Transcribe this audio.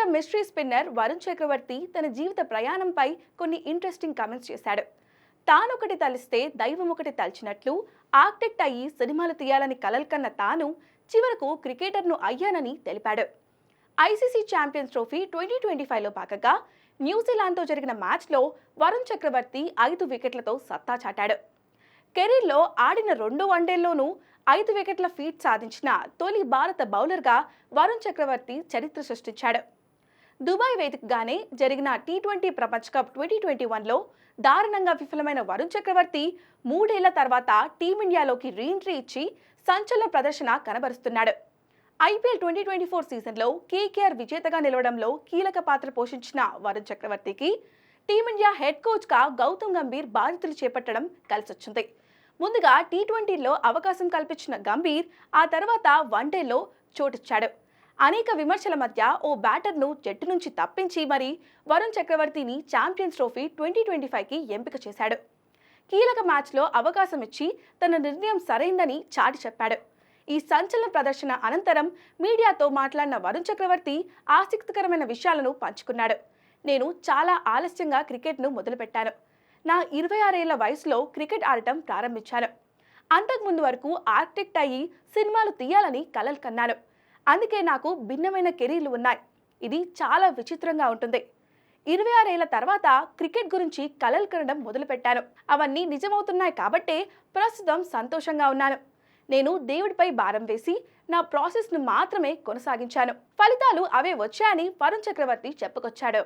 Team India mystery spinner Varun చక్రవర్తి తన జీవిత ప్రయాణంపై కొన్ని interesting comments చేశాడు. తానొకటి తలిస్తే దైవం ఒకటి తలిచినట్లు ఆర్కిటెక్ట్ అయ్యి సినిమాలు తీయాలని కలలు కన్న తాను చివరకు క్రికెటర్ను అయ్యానని తెలిపాడు. ఐసీసీ ఛాంపియన్స్ ట్రోఫీ 2025లో భాగంగా న్యూజిలాండ్తో జరిగిన మ్యాచ్లో వరుణ్ చక్రవర్తి 5 వికెట్లతో సత్తా చాటాడు. కెరీర్లో ఆడిన 2 వన్డేల్లోనూ 5 వికెట్ల ఫీట్ సాధించిన తొలి భారత బౌలర్గా వరుణ్ చక్రవర్తి చరిత్ర సృష్టించాడు. దుబాయ్ వేదికగానే జరిగిన టీ20 ప్రపంచ కప్ 2021లో దారుణంగా విఫలమైన వరుణ్ చక్రవర్తి 3 ఏళ్ల తర్వాత టీమిండియాలోకి రీఎంట్రీ ఇచ్చి సంచలన ప్రదర్శన కనబరుస్తున్నాడు. ఐపీఎల్ 2024 సీజన్లో కేకేఆర్ విజేతగా నిలవడంలో కీలక పాత్ర పోషించిన వరుణ్ చక్రవర్తికి టీమిండియా హెడ్ కోచ్గా గౌతమ్ గంభీర్ బాధ్యతలు చేపట్టడం కలిసొచ్చింది. ముందుగా టీ20లో అవకాశం కల్పించిన గంభీర్ ఆ తర్వాత వన్డేలో చోటిచ్చాడు. అనేక విమర్శల మధ్య ఓ బ్యాటర్ను జట్టు నుంచి తప్పించి మరీ వరుణ్ చక్రవర్తిని ఛాంపియన్స్ ట్రోఫీ 2025కి ఎంపిక చేశాడు. కీలక మ్యాచ్లో అవకాశం ఇచ్చి తన నిర్ణయం సరైందని చాటి చెప్పాడు. ఈ సంచలన ప్రదర్శన అనంతరం మీడియాతో మాట్లాడిన వరుణ్ చక్రవర్తి ఆసక్తికరమైన విషయాలను పంచుకున్నాడు. నేను చాలా ఆలస్యంగా క్రికెట్ను మొదలుపెట్టాను. నా 26 ఏళ్ల వయసులో క్రికెట్ ఆడటం ప్రారంభించాను. అంతకుముందు వరకు ఆర్కిటెక్ట్ అయ్యి సినిమాలు తీయాలని కలలు కన్నాను. అందుకే నాకు భిన్నమైన కెరీర్లు ఉన్నాయి. ఇది చాలా విచిత్రంగా ఉంటుంది. 26 ఏళ్ల తర్వాత క్రికెట్ గురించి కలలు కనడం మొదలుపెట్టాను. అవన్నీ నిజమవుతున్నాయి కాబట్టే ప్రస్తుతం సంతోషంగా ఉన్నాను. నేను దేవుడిపై భారం వేసి నా ప్రాసెస్ను మాత్రమే కొనసాగించాను. ఫలితాలు అవే వచ్చాయని వరుణ్ చక్రవర్తి చెప్పుకొచ్చాడు.